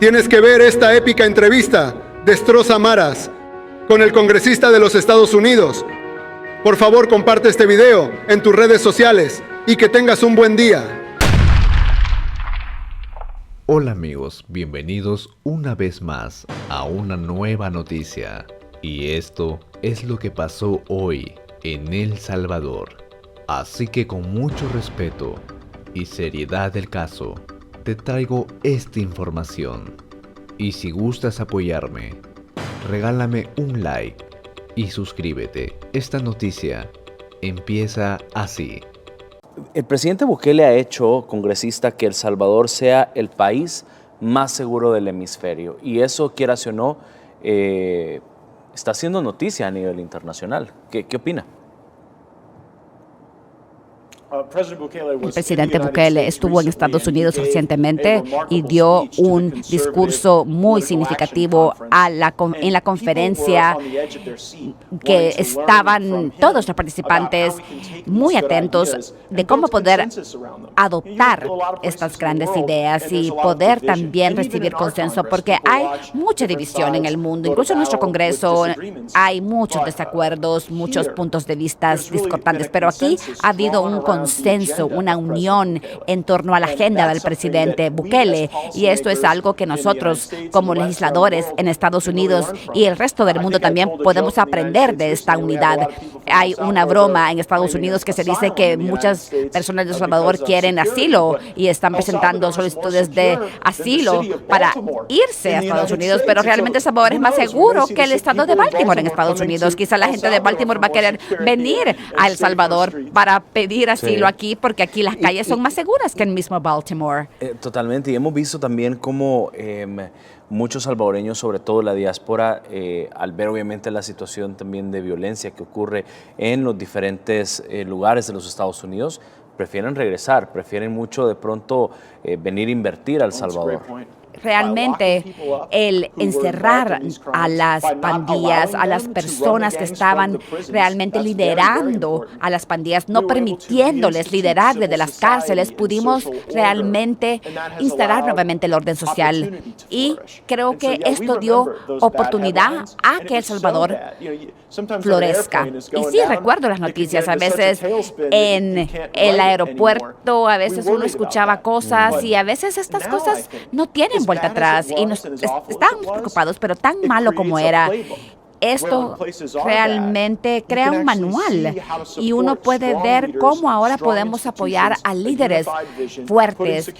Tienes que ver esta épica entrevista, Destroza Maras, con el congresista de los Estados Unidos. Por favor, comparte este video en tus redes sociales y que tengas un buen día. Hola amigos, bienvenidos una vez más a una nueva noticia. Y esto es lo que pasó hoy en El Salvador. Así que con mucho respeto y seriedad del caso, te traigo esta información. Y si gustas apoyarme, regálame un like y suscríbete. Esta noticia empieza así. El presidente Bukele ha hecho, congresista, que El Salvador sea el país más seguro del hemisferio. Y eso, quieras o no, está haciendo noticia a nivel internacional. ¿Qué opina? El presidente Bukele estuvo en Estados Unidos recientemente y dio un discurso muy significativo en la conferencia, que estaban todos los participantes muy atentos de cómo poder adoptar estas grandes ideas y poder también recibir consenso, porque hay mucha división en el mundo. Incluso en nuestro Congreso hay muchos desacuerdos, muchos puntos de vista discordantes, pero aquí ha habido un consenso, una unión en torno a la agenda del presidente Bukele, y esto es algo que nosotros como legisladores en Estados Unidos y el resto del mundo también podemos aprender de esta unidad. Hay una broma en Estados Unidos que se dice que muchas personas de El Salvador quieren asilo y están presentando solicitudes de asilo para irse a Estados Unidos, pero realmente El Salvador es más seguro que el estado de Baltimore en Estados Unidos. Quizá la gente de Baltimore va a querer venir a El Salvador para pedir asilo aquí, porque aquí las calles son más seguras que el mismo Baltimore. Totalmente, y hemos visto también cómo muchos salvadoreños, sobre todo la diáspora, al ver obviamente la situación también de violencia que ocurre en los diferentes lugares de los Estados Unidos, prefieren regresar, prefieren mucho de pronto venir a invertir a El Salvador. Realmente el encerrar a las pandillas, a las personas que estaban realmente liderando a las pandillas, no permitiéndoles liderar desde las cárceles, pudimos realmente instalar nuevamente el orden social. Y creo que esto dio oportunidad a que El Salvador florezca. Y sí, recuerdo las noticias, a veces en el aeropuerto, a veces uno escuchaba cosas y a veces estas cosas no tienen vuelta atrás y estábamos preocupados, pero tan malo como era. Esto realmente crea un manual y uno puede ver cómo ahora podemos apoyar a líderes fuertes,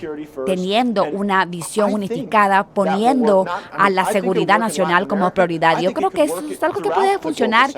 teniendo una visión unificada, poniendo a la seguridad nacional como prioridad. Yo creo que eso es algo que puede funcionar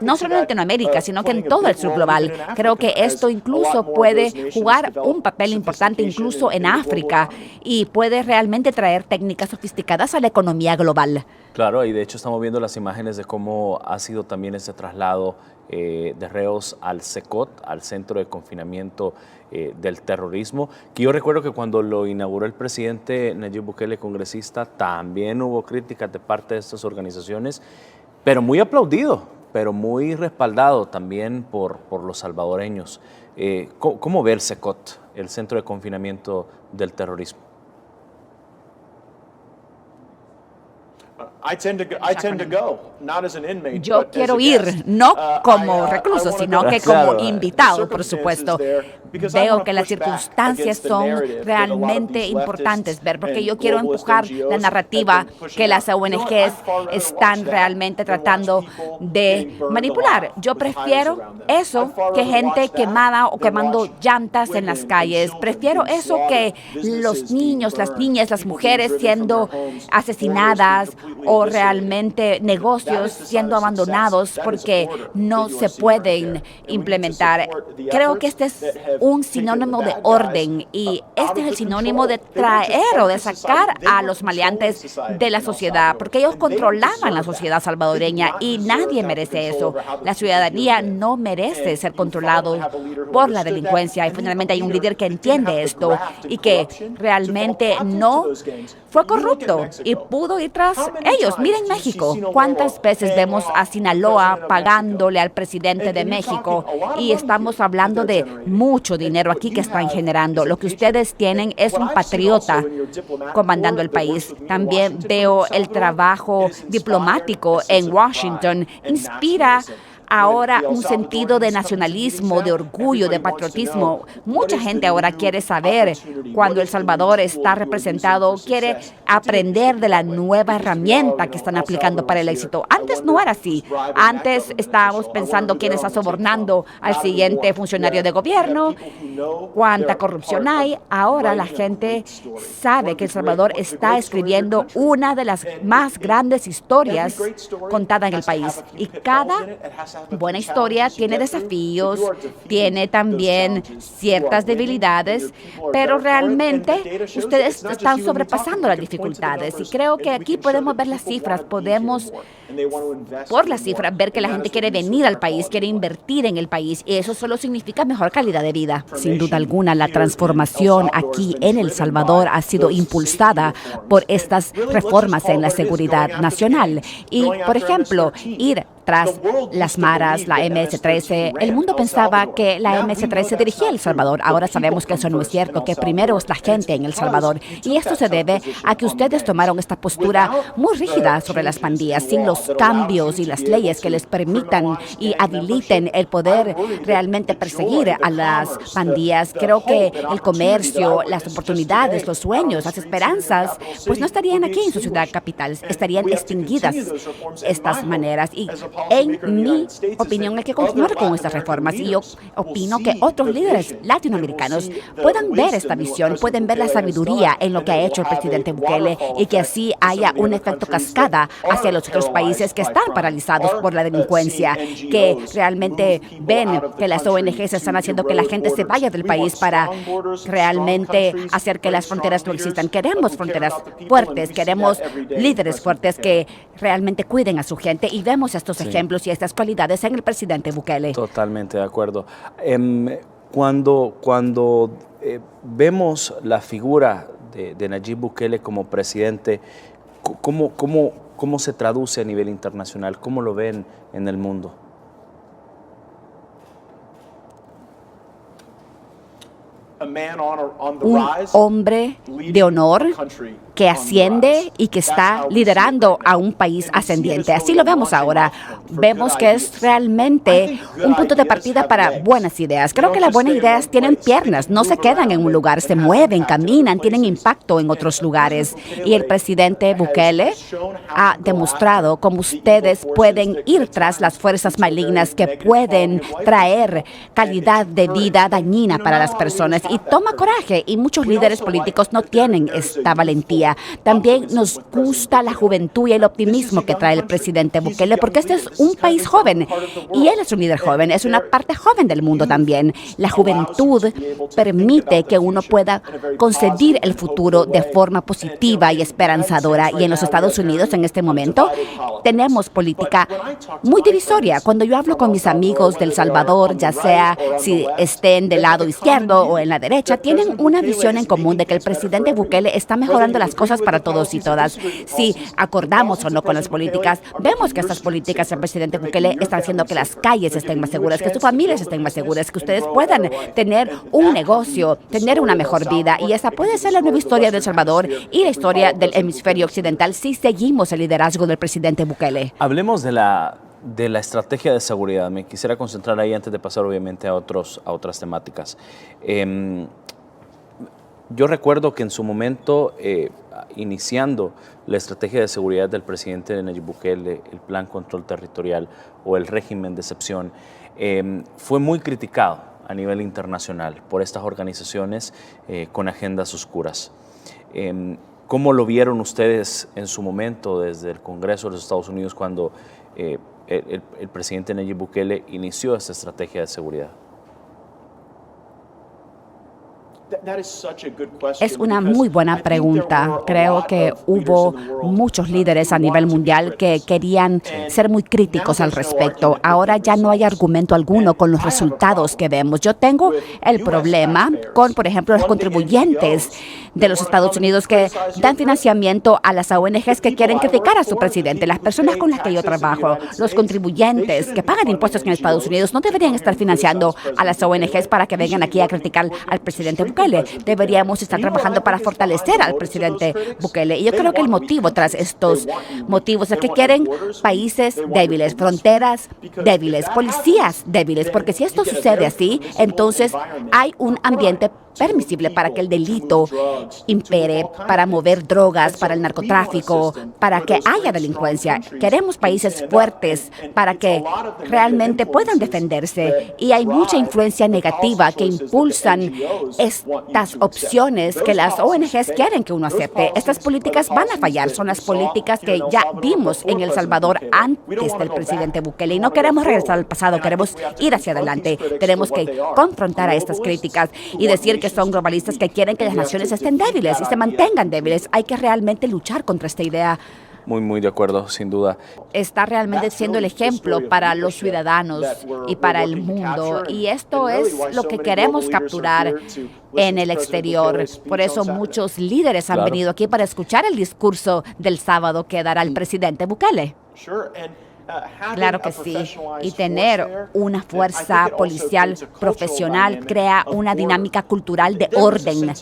no solo en Latinoamérica, sino que en todo el sur global. Creo que esto incluso puede jugar un papel importante incluso en África y puede realmente traer técnicas sofisticadas a la economía global. Claro, y de hecho estamos viendo las imágenes de cómo ha sido también ese traslado de reos al CECOT, al Centro de Confinamiento del Terrorismo, que yo recuerdo que cuando lo inauguró el presidente Nayib Bukele, congresista, también hubo críticas de parte de estas organizaciones, pero muy aplaudido, pero muy respaldado también por los salvadoreños. ¿Cómo ve el CECOT, el Centro de Confinamiento del Terrorismo? Yo quiero ir, no como recluso, sino que como invitado, por supuesto. Veo que las circunstancias son realmente importantes ver, porque yo quiero empujar la narrativa que las ONGs están realmente tratando de manipular. Yo prefiero eso que gente quemada o quemando llantas en las calles. Prefiero eso que los niños, las niñas, las mujeres siendo asesinadas o realmente negocios siendo abandonados porque no se pueden implementar. Creo que este es un sinónimo de orden y este es el sinónimo de traer o de sacar a los maleantes de la sociedad, porque ellos controlaban la sociedad salvadoreña y nadie merece eso. La ciudadanía no merece ser controlado por la delincuencia y finalmente hay un líder que entiende esto y que realmente no fue corrupto y pudo ir tras ellos. ellos. Miren México, cuántas veces vemos a Sinaloa pagándole al presidente de México y estamos hablando de mucho dinero aquí que están generando. Lo que ustedes tienen es un patriota comandando el país. También veo el trabajo diplomático en Washington. Inspira ahora un sentido de nacionalismo, de orgullo, de patriotismo. Mucha gente ahora quiere saber cuando El Salvador está representado, quiere aprender de la nueva herramienta que están aplicando para el éxito. Antes no era así. Antes estábamos pensando quién está sobornando al siguiente funcionario de gobierno, cuánta corrupción hay. Ahora la gente sabe que El Salvador está escribiendo una de las más grandes historias contadas en el país. Y cada buena historia tiene desafíos, tiene también ciertas debilidades, pero realmente ustedes están sobrepasando las dificultades. Y creo que aquí podemos ver las cifras, podemos por las cifras ver que la gente quiere venir al país, quiere invertir en el país, y eso solo significa mejor calidad de vida. Sin duda alguna, la transformación aquí en El Salvador ha sido impulsada por estas reformas en la seguridad nacional. Y, por ejemplo, ir tras las maras, la MS-13. El mundo pensaba que la MS-13 dirigía a El Salvador. Ahora sabemos que eso no es cierto, que primero es la gente en El Salvador. Y esto se debe a que ustedes tomaron esta postura muy rígida sobre las pandillas, sin los cambios y las leyes que les permitan y habiliten el poder realmente perseguir a las pandillas. Creo que el comercio, las oportunidades, los sueños, las esperanzas, pues no estarían aquí en su ciudad capital, estarían extinguidas estas maneras. Y en mi opinión, hay que continuar con estas reformas, y yo opino que otros líderes latinoamericanos puedan ver esta visión, pueden ver la sabiduría en lo que ha hecho el presidente Bukele, y que así haya un efecto cascada hacia los otros países que están paralizados por la delincuencia, que realmente ven que las ONGs están haciendo que la gente se vaya del país para realmente hacer que las fronteras no existan. Queremos fronteras fuertes, queremos líderes fuertes que realmente cuiden a su gente, y vemos estos ejemplos y estas cualidades en el presidente Bukele. Totalmente de acuerdo. Cuando vemos la figura de Nayib Bukele como presidente, ¿cómo se traduce a nivel internacional? ¿Cómo lo ven en el mundo? Un hombre de honor que asciende y que está liderando a un país ascendiente. Así lo vemos ahora. Vemos que es realmente un punto de partida para buenas ideas. Creo que las buenas ideas tienen piernas, no se quedan en un lugar, se mueven, caminan, tienen impacto en otros lugares. Y el presidente Bukele ha demostrado cómo ustedes pueden ir tras las fuerzas malignas que pueden traer calidad de vida dañina para las personas. Y toma coraje, y muchos líderes políticos no tienen esta valentía. También nos gusta la juventud y el optimismo que trae el presidente Bukele, porque este es un país joven y él es un líder joven, es una parte joven del mundo también. La juventud permite que uno pueda concebir el futuro de forma positiva y esperanzadora, y en los Estados Unidos en este momento tenemos política muy divisoria. Cuando yo hablo con mis amigos de El Salvador, ya sea si estén del lado izquierdo o en la derecha, tienen una visión en común de que el presidente Bukele está mejorando las cosas para todos y todas. Si acordamos o no con las políticas, vemos que estas políticas del presidente Bukele están haciendo que las calles estén más seguras, que sus familias estén más seguras, que ustedes puedan tener un negocio, tener una mejor vida. Y esa puede ser la nueva historia de El Salvador y la historia del hemisferio occidental si seguimos el liderazgo del presidente Bukele. Hablemos de la estrategia de seguridad. Me quisiera concentrar ahí antes de pasar obviamente a otras temáticas. Yo recuerdo que en su momento, iniciando la estrategia de seguridad del presidente Nayib Bukele, el Plan Control Territorial o el régimen de excepción, fue muy criticado a nivel internacional por estas organizaciones con agendas oscuras. ¿Cómo lo vieron ustedes en su momento desde el Congreso de los Estados Unidos cuando el presidente Nayib Bukele inició esta estrategia de seguridad? Es una muy buena pregunta. Creo que hubo muchos líderes a nivel mundial que querían ser muy críticos al respecto. Ahora ya no hay argumento alguno con los resultados que vemos. Yo tengo el problema con, por ejemplo, los contribuyentes de los Estados Unidos que dan financiamiento a las ONGs que quieren criticar a su presidente. Las personas con las que yo trabajo, los contribuyentes que pagan impuestos en Estados Unidos, no deberían estar financiando a las ONGs para que vengan aquí a criticar al presidente Bukele. Deberíamos estar trabajando para fortalecer al presidente Bukele. Y yo creo que el motivo tras estos motivos es que quieren países débiles, fronteras débiles, policías débiles, porque si esto sucede así, entonces hay un ambiente permisible para que el delito impere, para mover drogas, para el narcotráfico, para que haya delincuencia. Queremos países fuertes para que realmente puedan defenderse. Y hay mucha influencia negativa que impulsan estas opciones que las ONGs quieren que uno acepte. Estas políticas van a fallar. Son las políticas que ya vimos en El Salvador antes del presidente Bukele. Y no queremos regresar al pasado, queremos ir hacia adelante. Tenemos que confrontar a estas críticas y decir que son globalistas que quieren que las naciones estén débiles y se mantengan débiles. Hay que realmente luchar contra esta idea. Muy de acuerdo, sin duda. Está realmente siendo el ejemplo para los ciudadanos y para el mundo. Y esto es lo que queremos capturar en el exterior. Por eso muchos líderes han venido aquí para escuchar el discurso del sábado que dará el presidente Bukele. Claro que sí. Y tener una fuerza policial profesional crea una dinámica cultural de orden.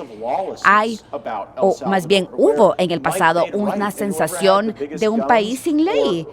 Hay, o más bien hubo en el pasado, una sensación de un país sin ley,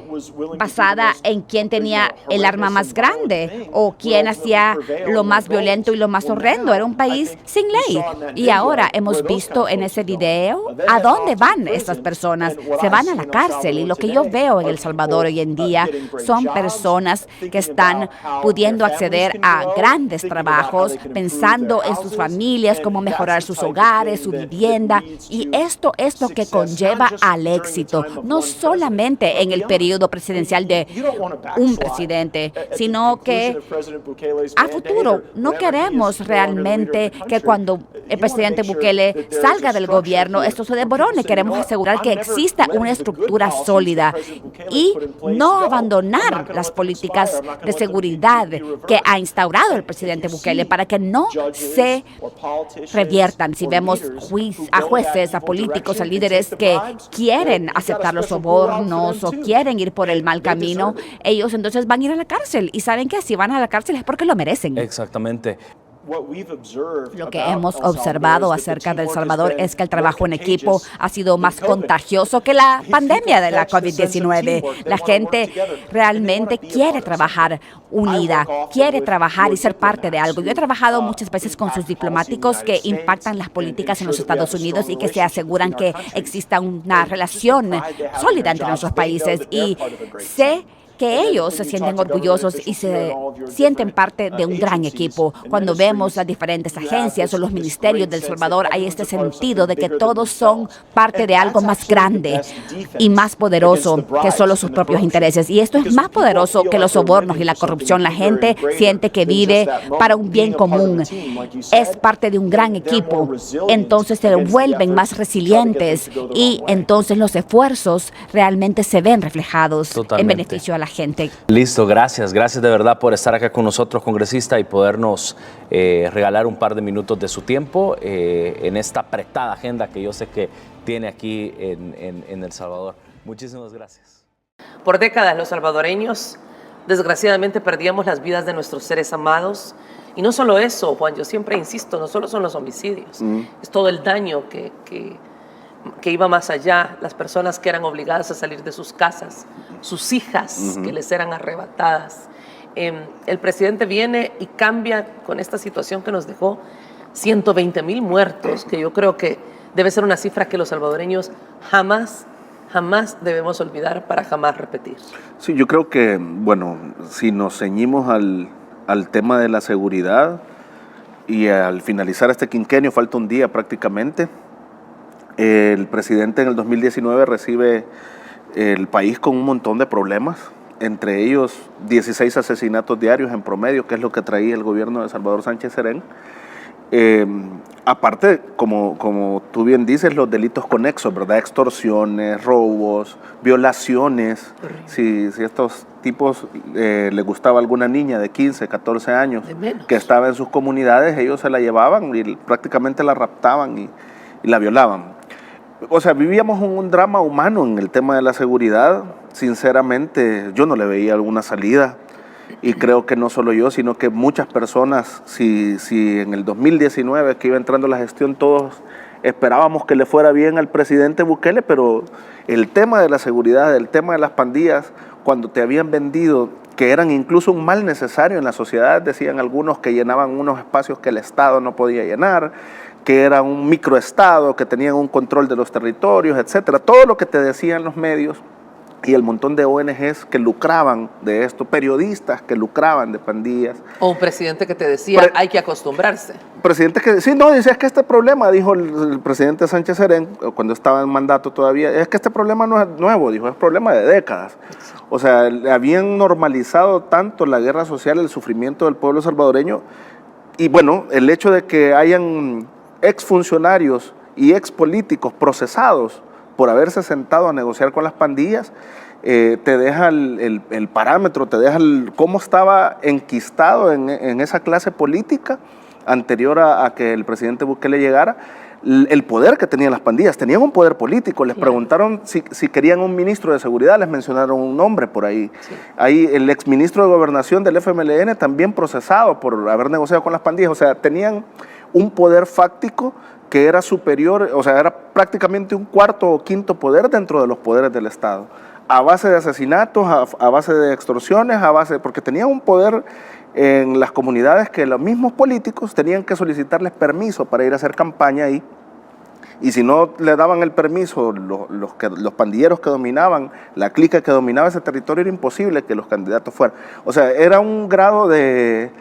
basada en quién tenía el arma más grande o quién hacía lo más violento y lo más horrendo. Era un país sin ley. Y ahora hemos visto en ese video a dónde van estas personas. Se van a la cárcel. Y lo que yo veo en El Salvador hoy en día son personas que están pudiendo acceder a grandes trabajos, pensando en sus familias, cómo mejorar sus hogares, su vivienda. Y esto es lo que conlleva al éxito, no solamente en el periodo presidencial de un presidente, sino que a futuro no queremos realmente que cuando el presidente Bukele salga del gobierno, esto se desborone. Queremos asegurar que exista una estructura sólida y no abandonar las políticas de seguridad que ha instaurado el presidente Bukele para que no se reviertan. Si vemos a jueces, a políticos, a líderes que quieren aceptar los sobornos o quieren ir por el mal camino, ellos entonces van a ir a la cárcel. Y saben que si van a la cárcel es porque lo merecen. Exactamente. Lo que hemos observado acerca de El Salvador es que el trabajo en equipo ha sido más contagioso que la pandemia de la COVID-19. La gente realmente quiere trabajar unida, quiere trabajar y ser parte de algo. Yo he trabajado muchas veces con sus diplomáticos que impactan las políticas en los Estados Unidos y que se aseguran que exista una relación sólida entre nuestros países. Y sé que ellos se sienten orgullosos y se sienten parte de un gran equipo. Cuando vemos las diferentes agencias o los ministerios de El Salvador, hay este sentido de que todos son parte de algo más grande y más poderoso que solo sus propios intereses. Y esto es más poderoso que los sobornos y la corrupción. La gente siente que vive para un bien común. Es parte de un gran equipo. Entonces se vuelven más resilientes y entonces los esfuerzos realmente se ven reflejados en beneficio a la gente. Listo, gracias de verdad por estar acá con nosotros, congresista, y podernos regalar un par de minutos de su tiempo en esta apretada agenda que yo sé que tiene aquí en El Salvador. Muchísimas gracias. Por décadas los salvadoreños desgraciadamente perdíamos las vidas de nuestros seres amados. Y no solo eso, Juan, yo siempre insisto, no solo son los homicidios, es todo el daño que iba más allá, las personas que eran obligadas a salir de sus casas, sus hijas que les eran arrebatadas. El presidente viene y cambia con esta situación que nos dejó 120,000 muertos, que yo creo que debe ser una cifra que los salvadoreños jamás debemos olvidar para jamás repetir. Sí, yo creo que, bueno, si nos ceñimos al tema de la seguridad y al finalizar este quinquenio, falta un día prácticamente, el presidente en el 2019 recibe el país con un montón de problemas, entre ellos 16 asesinatos diarios en promedio, que es lo que traía el gobierno de Salvador Sánchez Serén, Aparte, como tú bien dices, los delitos conexos, ¿verdad? Extorsiones, robos, violaciones. Si estos tipos les gustaba alguna niña de 15, 14 años que estaba en sus comunidades, ellos se la llevaban y prácticamente la raptaban y la violaban. O sea, vivíamos un drama humano en el tema de la seguridad. Sinceramente, yo no le veía alguna salida. Y creo que no solo yo, sino que muchas personas, si en el 2019 que iba entrando la gestión, todos esperábamos que le fuera bien al presidente Bukele, pero el tema de la seguridad, el tema de las pandillas, cuando te habían vendido que eran incluso un mal necesario en la sociedad, decían algunos que llenaban unos espacios que el Estado no podía llenar, que era un microestado, que tenían un control de los territorios, etcétera. Todo lo que te decían los medios y el montón de ONGs que lucraban de esto, periodistas que lucraban de pandillas. O un presidente que te decía, hay que acostumbrarse. Presidente que, sí, no, dice, es que este problema, dijo el presidente Sánchez Serén, cuando estaba en mandato todavía, es que este problema no es nuevo, dijo, es problema de décadas. O sea, habían normalizado tanto la guerra social, el sufrimiento del pueblo salvadoreño, y bueno, el hecho de que hayan exfuncionarios y expolíticos procesados por haberse sentado a negociar con las pandillas, te deja el parámetro, te deja cómo estaba enquistado en esa clase política anterior a que el presidente Bukele llegara, el poder que tenían las pandillas. Tenían un poder político, les preguntaron si querían un ministro de seguridad, les mencionaron un nombre por ahí. Sí. Ahí el exministro de gobernación del FMLN también procesado por haber negociado con las pandillas, o sea, tenían un poder fáctico que era superior, o sea, era prácticamente un cuarto o quinto poder dentro de los poderes del Estado, a base de asesinatos, a base de extorsiones, porque tenían un poder en las comunidades que los mismos políticos tenían que solicitarles permiso para ir a hacer campaña ahí, y si no le daban el permiso, los pandilleros que dominaban, la clica que dominaba ese territorio, era imposible que los candidatos fueran. O sea, era un grado de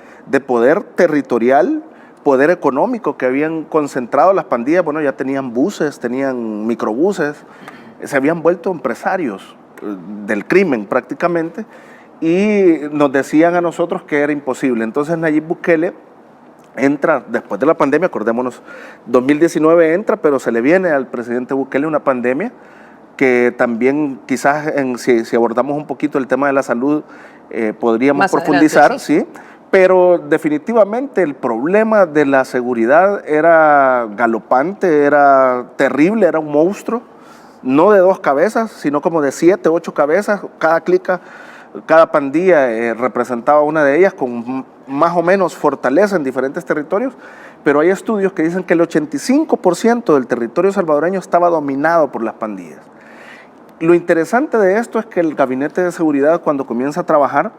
poder territorial, poder económico que habían concentrado las pandillas. Bueno, ya tenían buses, tenían microbuses, se habían vuelto empresarios del crimen prácticamente, y nos decían a nosotros que era imposible. Entonces Nayib Bukele entra después de la pandemia, acordémonos, 2019 entra, pero se le viene al presidente Bukele una pandemia que también quizás si abordamos un poquito el tema de la salud podríamos más profundizar, adelante, sí. Pero definitivamente el problema de la seguridad era galopante, era terrible, era un monstruo, no de 2 cabezas, sino como de 7, 8 cabezas. Cada clica, cada pandilla representaba una de ellas con más o menos fortaleza en diferentes territorios, pero hay estudios que dicen que el 85% del territorio salvadoreño estaba dominado por las pandillas. Lo interesante de esto es que el Gabinete de Seguridad, cuando comienza a trabajar,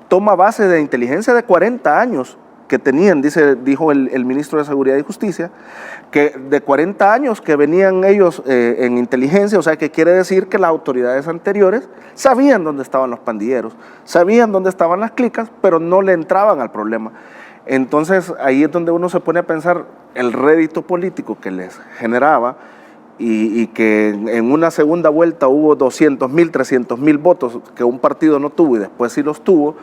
toma base de inteligencia de 40 años que tenían, dijo el ministro de Seguridad y Justicia, que de 40 años que venían ellos en inteligencia, o sea, que quiere decir que las autoridades anteriores sabían dónde estaban los pandilleros, sabían dónde estaban las clicas, pero no le entraban al problema. Entonces, ahí es donde uno se pone a pensar el rédito político que les generaba, y que en una segunda vuelta hubo 200,000, 300,000 votos que un partido no tuvo y después sí los tuvo,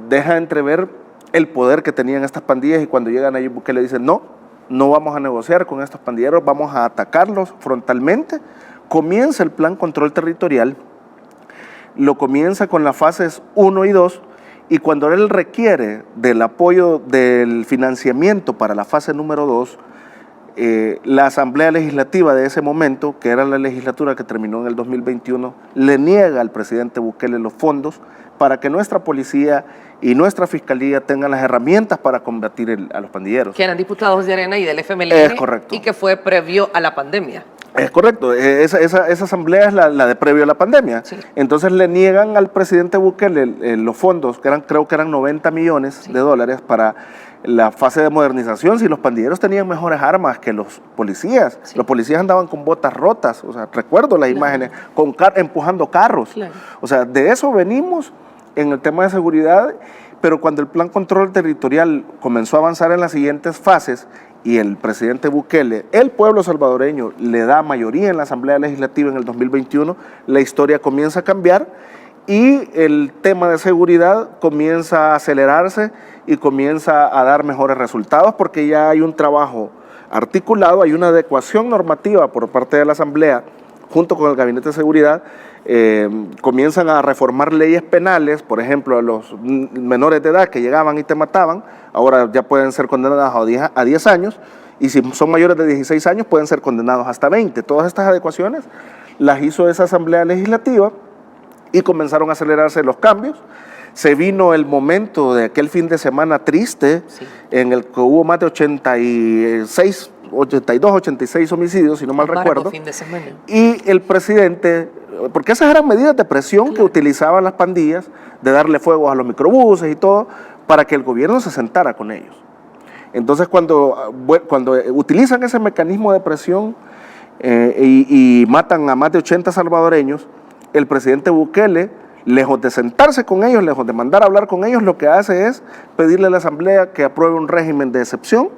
deja entrever el poder que tenían estas pandillas. Y cuando llegan Nayib Bukele dicen, no vamos a negociar con estos pandilleros, vamos a atacarlos frontalmente. Comienza el plan control territorial, lo comienza con las fases 1 y 2, y cuando él requiere del apoyo del financiamiento para la fase número 2, la Asamblea Legislativa de ese momento, que era la legislatura que terminó en el 2021, le niega al presidente Bukele los fondos para que nuestra policía y nuestra fiscalía tengan las herramientas para combatir a los pandilleros. Que eran diputados de Arena y del FMLN. Es correcto. Y que fue previo a la pandemia. Es correcto, esa asamblea es la de previo a la pandemia. Sí. Entonces le niegan al presidente Bukele los fondos, creo que eran 90 millones de dólares para la fase de modernización. Si los pandilleros tenían mejores armas que los policías, los policías andaban con botas rotas, o sea, recuerdo las imágenes, empujando carros. O sea, de eso venimos en el tema de seguridad, pero cuando el plan control territorial comenzó a avanzar en las siguientes fases, y el presidente Bukele, el pueblo salvadoreño, le da mayoría en la Asamblea Legislativa en el 2021, la historia comienza a cambiar y el tema de seguridad comienza a acelerarse y comienza a dar mejores resultados porque ya hay un trabajo articulado, hay una adecuación normativa por parte de la Asamblea junto con el Gabinete de Seguridad. Comienzan a reformar leyes penales, por ejemplo, a los menores de edad que llegaban y te mataban, ahora ya pueden ser condenados a 10 años, y si son mayores de 16 años pueden ser condenados hasta 20. Todas estas adecuaciones las hizo esa Asamblea Legislativa y comenzaron a acelerarse los cambios. Se vino el momento de aquel fin de semana triste, sí, en el que hubo más de 82, 86 homicidios, si no mal recuerdo. Fin de semana. Y el presidente, porque esas eran medidas de presión, claro, que utilizaban las pandillas, de darle fuegos a los microbuses y todo, para que el gobierno se sentara con ellos. Entonces, cuando utilizan ese mecanismo de presión y matan a más de 80 salvadoreños, el presidente Bukele, lejos de sentarse con ellos, lejos de mandar a hablar con ellos, lo que hace es pedirle a la Asamblea que apruebe un régimen de excepción,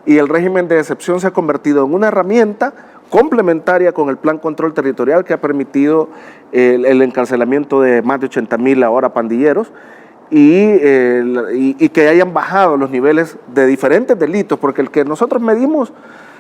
y el régimen de excepción se ha convertido en una herramienta complementaria con el Plan Control Territorial que ha permitido el encarcelamiento de más de 80,000 ahora pandilleros, y que hayan bajado los niveles de diferentes delitos, porque el que nosotros medimos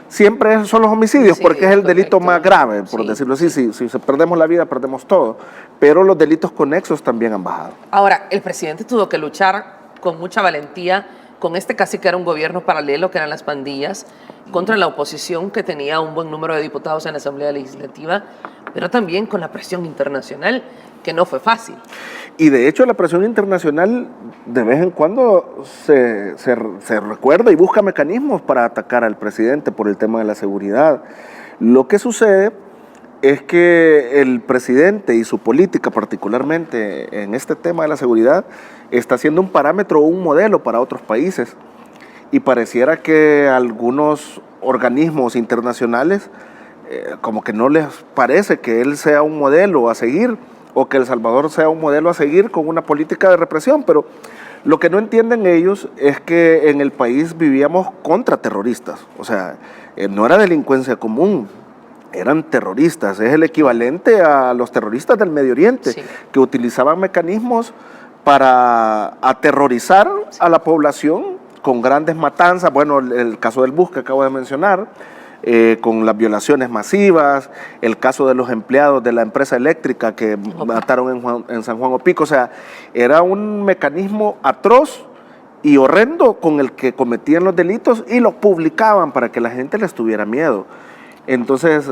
siempre son los homicidios, porque es el delito más grave, por decirlo así. Si perdemos la vida, perdemos todo, pero los delitos conexos también han bajado. Ahora, el presidente tuvo que luchar con mucha valentía con casi que era un gobierno paralelo, que eran las pandillas, contra la oposición, que tenía un buen número de diputados en la Asamblea Legislativa, pero también con la presión internacional, que no fue fácil. Y de hecho la presión internacional de vez en cuando se recuerda y busca mecanismos para atacar al presidente por el tema de la seguridad. Lo que sucede es que el presidente y su política, particularmente en este tema de la seguridad, está siendo un parámetro o un modelo para otros países. Y pareciera que algunos organismos internacionales como que no les parece que él sea un modelo a seguir, o que El Salvador sea un modelo a seguir con una política de represión, pero lo que no entienden ellos es que en el país vivíamos contra terroristas, o sea, no era delincuencia común, eran terroristas, es el equivalente a los terroristas del Medio Oriente, sí, que utilizaban mecanismos para aterrorizar, sí, a la población con grandes matanzas, bueno, el caso del bus que acabo de mencionar, con las violaciones masivas, el caso de los empleados de la empresa eléctrica que mataron en San Juan Opico. O sea, era un mecanismo atroz y horrendo con el que cometían los delitos y los publicaban para que la gente les tuviera miedo. Entonces,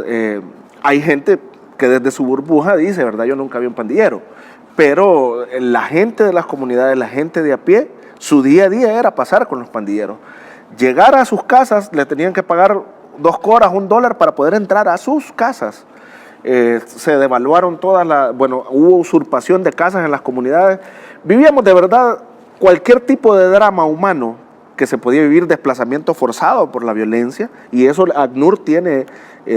hay gente que desde su burbuja dice, ¿verdad? Yo nunca vi un pandillero, pero la gente de las comunidades, la gente de a pie, su día a día era pasar con los pandilleros. Llegar a sus casas, le tenían que pagar 2 coras, $1 para poder entrar a sus casas. Se devaluaron hubo usurpación de casas en las comunidades. Vivíamos de verdad cualquier tipo de drama humano que se podía vivir, desplazamiento forzado por la violencia, y eso ACNUR tiene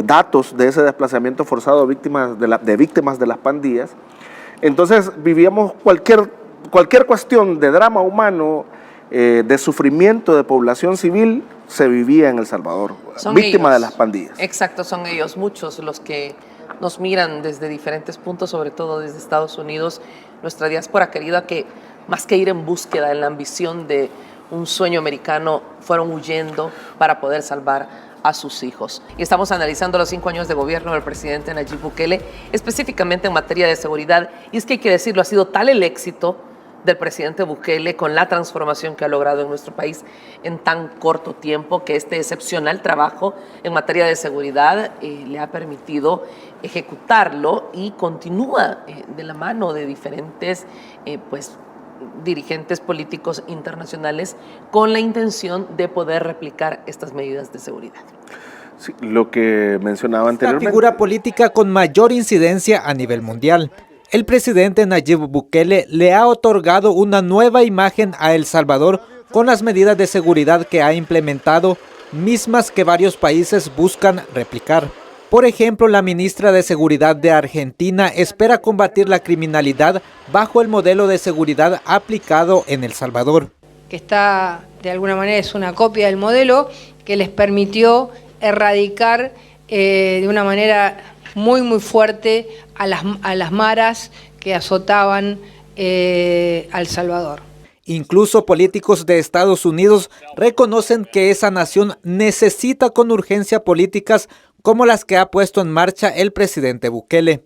datos de ese desplazamiento forzado de víctimas de las pandillas. Entonces vivíamos cualquier cuestión de drama humano, de sufrimiento de población civil, se vivía en El Salvador, víctima de las pandillas. Exacto, son ellos, muchos los que nos miran desde diferentes puntos, sobre todo desde Estados Unidos, nuestra diáspora querida, que más que ir en búsqueda, en la ambición de un sueño americano, fueron huyendo para poder salvar a sus hijos. Y estamos analizando los 5 años de gobierno del presidente Nayib Bukele, específicamente en materia de seguridad, y es que hay que decirlo, ha sido tal el éxito del presidente Bukele con la transformación que ha logrado en nuestro país en tan corto tiempo, que este excepcional trabajo en materia de seguridad le ha permitido ejecutarlo y continúa de la mano de diferentes dirigentes políticos internacionales con la intención de poder replicar estas medidas de seguridad. Sí, lo que mencionaba anteriormente. La figura política con mayor incidencia a nivel mundial. El presidente Nayib Bukele le ha otorgado una nueva imagen a El Salvador con las medidas de seguridad que ha implementado, mismas que varios países buscan replicar. Por ejemplo, la ministra de Seguridad de Argentina espera combatir la criminalidad bajo el modelo de seguridad aplicado en El Salvador. Que está, de alguna manera, es una copia del modelo que les permitió erradicar de una manera muy fuerte a las maras que azotaban a El Salvador. Incluso políticos de Estados Unidos reconocen que esa nación necesita con urgencia políticas como las que ha puesto en marcha el presidente Bukele.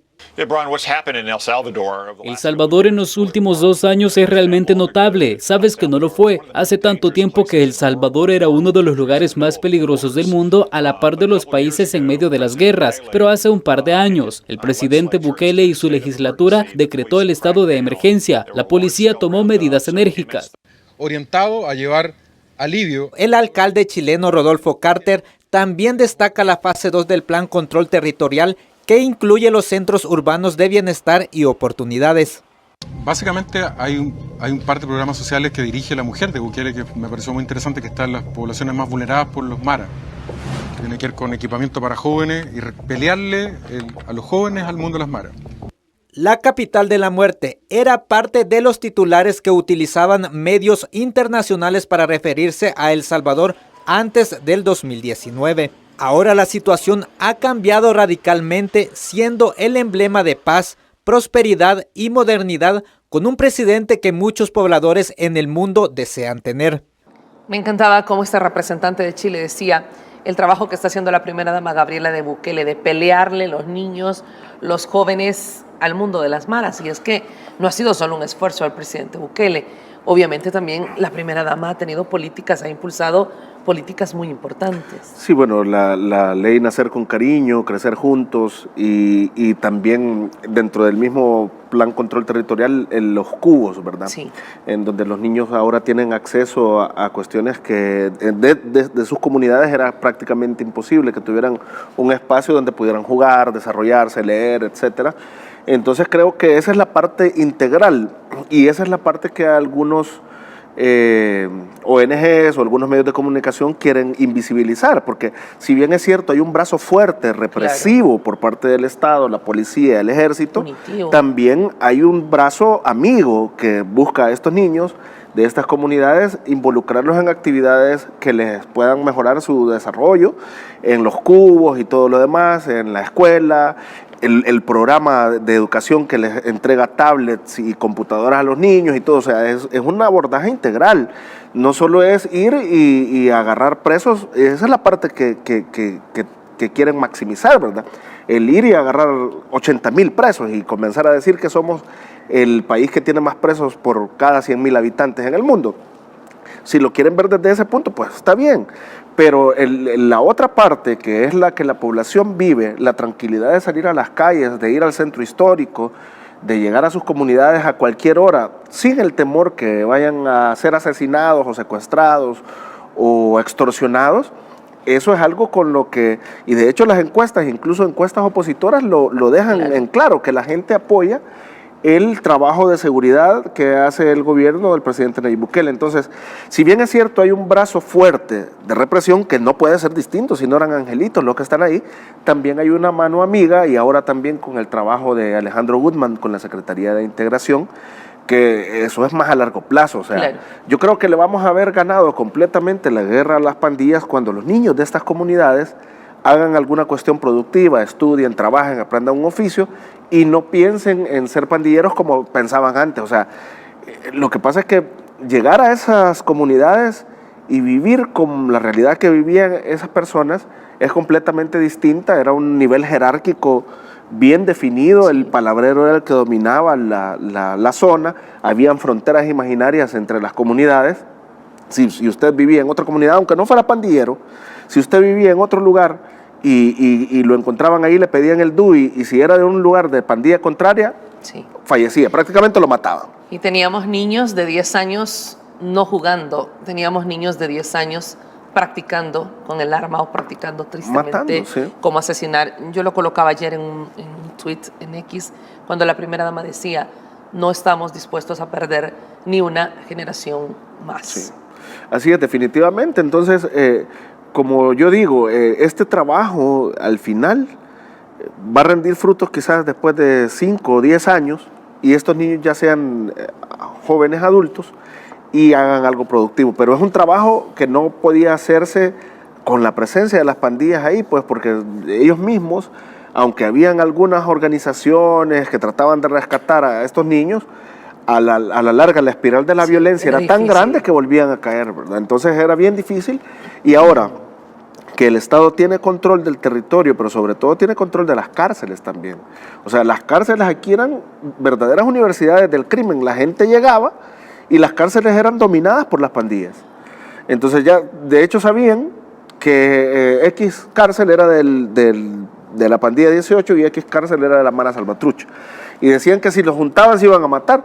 El Salvador en los últimos 2 años es realmente notable. Sabes que no lo fue. Hace tanto tiempo que El Salvador era uno de los lugares más peligrosos del mundo, a la par de los países en medio de las guerras. Pero hace un par de años, el presidente Bukele y su legislatura decretó el estado de emergencia. La policía tomó medidas enérgicas. Orientado a llevar alivio. El alcalde chileno Rodolfo Carter también destaca la fase 2 del Plan Control Territorial, que incluye los centros urbanos de bienestar y oportunidades. Básicamente hay un par de programas sociales que dirige la mujer de Bukele que me pareció muy interesante, que están en las poblaciones más vulneradas por los maras, que tiene que ver con equipamiento para jóvenes y pelearle a los jóvenes al mundo de las maras. La capital de la muerte era parte de los titulares que utilizaban medios internacionales para referirse a El Salvador antes del 2019. Ahora la situación ha cambiado radicalmente, siendo el emblema de paz, prosperidad y modernidad, con un presidente que muchos pobladores en el mundo desean tener. Me encantaba cómo este representante de Chile decía el trabajo que está haciendo la primera dama Gabriela de Bukele de pelearle los niños, los jóvenes al mundo de las maras. Y es que no ha sido solo un esfuerzo del presidente Bukele. Obviamente también la primera dama ha tenido políticas, ha impulsado políticas muy importantes. Sí, bueno, la ley Nacer con Cariño, Crecer Juntos y también dentro del mismo Plan Control Territorial los cubos, ¿verdad? Sí. En donde los niños ahora tienen acceso a cuestiones que de sus comunidades era prácticamente imposible, que tuvieran un espacio donde pudieran jugar, desarrollarse, leer, etcétera. Entonces creo que esa es la parte integral y esa es la parte que algunos ONGs o algunos medios de comunicación quieren invisibilizar, porque si bien es cierto hay un brazo fuerte, represivo por parte del Estado, la policía, el ejército, también hay un brazo amigo que busca a estos niños de estas comunidades, involucrarlos en actividades que les puedan mejorar su desarrollo, en los cubos y todo lo demás, en la escuela, el programa de educación que les entrega tablets y computadoras a los niños y todo, o sea, es un abordaje integral, no solo es ir y agarrar presos, esa es la parte que quieren maximizar, ¿verdad? El ir y agarrar 80,000 presos y comenzar a decir que somos el país que tiene más presos por cada 100,000 habitantes en el mundo. Si lo quieren ver desde ese punto, pues está bien. Pero la otra parte, que es la que la población vive, la tranquilidad de salir a las calles, de ir al centro histórico, de llegar a sus comunidades a cualquier hora, sin el temor que vayan a ser asesinados o secuestrados o extorsionados, eso es algo con lo que, y de hecho las encuestas, incluso encuestas opositoras, lo dejan en claro, que la gente apoya el trabajo de seguridad que hace el gobierno del presidente Nayib Bukele. Entonces, si bien es cierto, hay un brazo fuerte de represión que no puede ser distinto, si no eran angelitos los que están ahí, también hay una mano amiga, y ahora también con el trabajo de Alejandro Guzmán con la Secretaría de Integración, que eso es más a largo plazo. O sea, yo creo que le vamos a haber ganado completamente la guerra a las pandillas cuando los niños de estas comunidades hagan alguna cuestión productiva, estudien, trabajen, aprendan un oficio y no piensen en ser pandilleros como pensaban antes. O sea, lo que pasa es que llegar a esas comunidades y vivir con la realidad que vivían esas personas es completamente distinta, era un nivel jerárquico bien definido, el palabrero era el que dominaba la zona, habían fronteras imaginarias entre las comunidades. Si usted vivía en otra comunidad, aunque no fuera pandillero, si usted vivía en otro lugar y lo encontraban ahí, le pedían el DUI, y si era de un lugar de pandilla contraria, fallecía, prácticamente lo mataban. Y teníamos niños de 10 años no jugando, teníamos niños de 10 años practicando con el arma o practicando tristemente cómo asesinar. Yo lo colocaba ayer en un tweet en X, cuando la primera dama decía, no estamos dispuestos a perder ni una generación más. Sí. Así es, definitivamente. Entonces, como yo digo, este trabajo al final va a rendir frutos quizás después de 5 o 10 años, y estos niños ya sean jóvenes adultos y hagan algo productivo. Pero es un trabajo que no podía hacerse con la presencia de las pandillas ahí, pues porque ellos mismos, aunque habían algunas organizaciones que trataban de rescatar a estos niños, a la larga la espiral de la violencia era tan grande que volvían a caer, ¿verdad? Entonces era bien difícil, y ahora que el Estado tiene control del territorio, pero sobre todo tiene control de las cárceles también. O sea, las cárceles aquí eran verdaderas universidades del crimen. La gente llegaba y las cárceles eran dominadas por las pandillas. Entonces ya, de hecho, sabían que X cárcel era de la pandilla 18 y X cárcel era de la Mara Salvatrucha. Y decían que si los juntaban se iban a matar,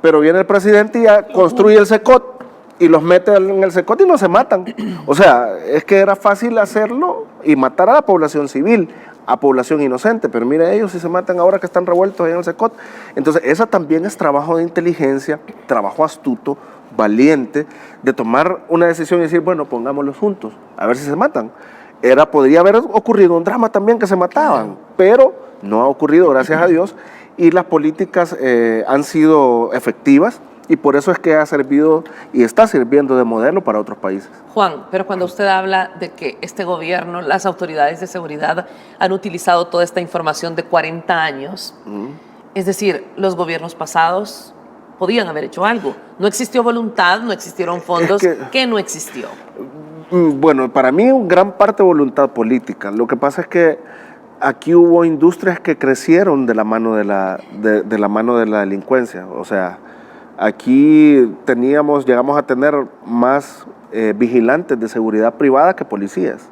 pero viene el presidente y ya construye el CECOT y los mete en el CECOT y no se matan. O sea, es que era fácil hacerlo y matar a la población civil, a población inocente, pero mire ellos si se matan ahora que están revueltos ahí en el CECOT. Entonces, esa también es trabajo de inteligencia, trabajo astuto, valiente, de tomar una decisión y decir, bueno, pongámoslos juntos, a ver si se matan. Podría haber ocurrido un drama también que se mataban, pero no ha ocurrido, gracias a Dios, y las políticas han sido efectivas, y por eso es que ha servido y está sirviendo de modelo para otros países. Juan, pero cuando usted habla de que este gobierno, las autoridades de seguridad han utilizado toda esta información de 40 años, es decir, los gobiernos pasados podían haber hecho algo. No existió voluntad, no existieron fondos. ¿Qué no existió? Bueno, para mí gran parte voluntad política. Lo que pasa es que aquí hubo industrias que crecieron de la mano de la delincuencia. O sea, aquí llegamos a tener más vigilantes de seguridad privada que policías.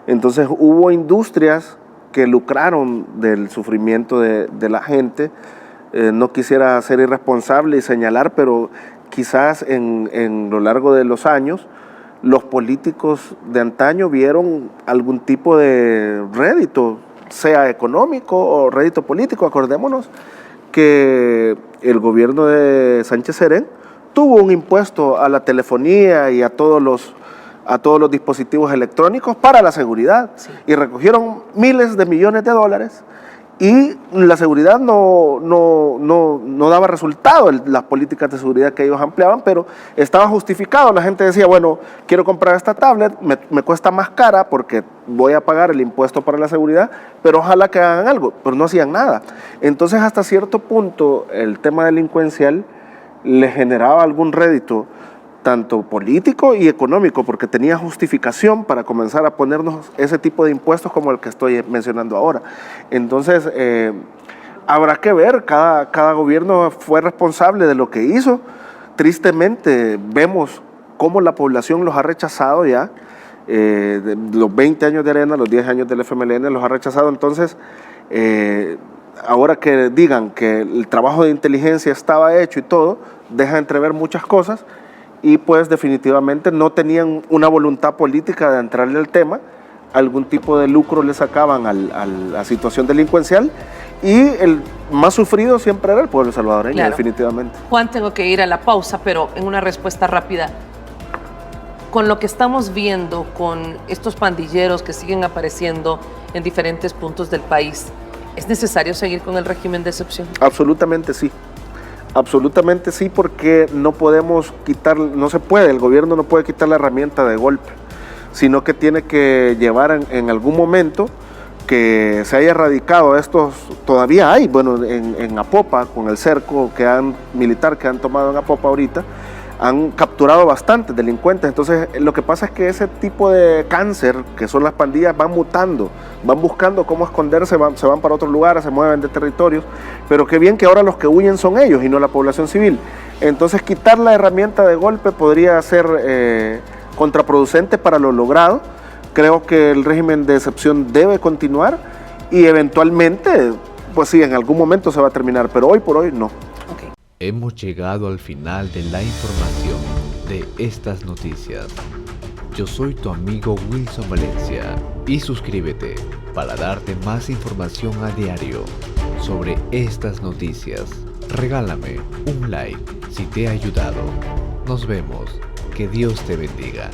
Entonces hubo industrias que lucraron del sufrimiento de la gente. No quisiera ser irresponsable y señalar, pero quizás en lo largo de los años los políticos de antaño vieron algún tipo de rédito, sea económico o rédito político. Acordémonos que el gobierno de Sánchez Serén tuvo un impuesto a la telefonía y a todos los dispositivos electrónicos para la seguridad, y recogieron miles de millones de dólares, y la seguridad no daba resultado, las políticas de seguridad que ellos ampliaban, pero estaba justificado. La gente decía, bueno, quiero comprar esta tablet, me cuesta más cara porque voy a pagar el impuesto para la seguridad, pero ojalá que hagan algo, pero no hacían nada. Entonces, hasta cierto punto, el tema delincuencial le generaba algún rédito, tanto político y económico, porque tenía justificación para comenzar a ponernos ese tipo de impuestos como el que estoy mencionando ahora. Entonces, habrá que ver, cada gobierno fue responsable de lo que hizo. Tristemente, vemos cómo la población los ha rechazado ya, los 20 años de Arena, los 10 años del FMLN los ha rechazado. Entonces, ahora que digan que el trabajo de inteligencia estaba hecho y todo, deja entrever muchas cosas, y pues definitivamente no tenían una voluntad política de entrarle al tema. Algún tipo de lucro le sacaban a la situación delincuencial, y el más sufrido siempre era el pueblo salvadoreño, claro. Definitivamente. Juan, tengo que ir a la pausa, pero en una respuesta rápida. Con lo que estamos viendo, con estos pandilleros que siguen apareciendo en diferentes puntos del país, ¿es necesario seguir con el régimen de excepción? Absolutamente sí. Absolutamente sí, porque no podemos quitar, no se puede, el gobierno no puede quitar la herramienta de golpe, sino que tiene que llevar en algún momento que se haya erradicado estos, todavía hay, bueno, en Apopa, con el cerco militar que han tomado en Apopa ahorita, han capturado bastantes delincuentes. Entonces, lo que pasa es que ese tipo de cáncer, que son las pandillas, van mutando, van buscando cómo esconderse, se van para otros lugares, se mueven de territorios, pero qué bien que ahora los que huyen son ellos y no la población civil. Entonces, quitar la herramienta de golpe podría ser contraproducente para lo logrado. Creo que el régimen de excepción debe continuar, y eventualmente, pues sí, en algún momento se va a terminar, pero hoy por hoy no. Hemos llegado al final de la información de estas noticias. Yo soy tu amigo Wilson Valencia, y suscríbete para darte más información a diario sobre estas noticias. Regálame un like si te ha ayudado. Nos vemos. Que Dios te bendiga.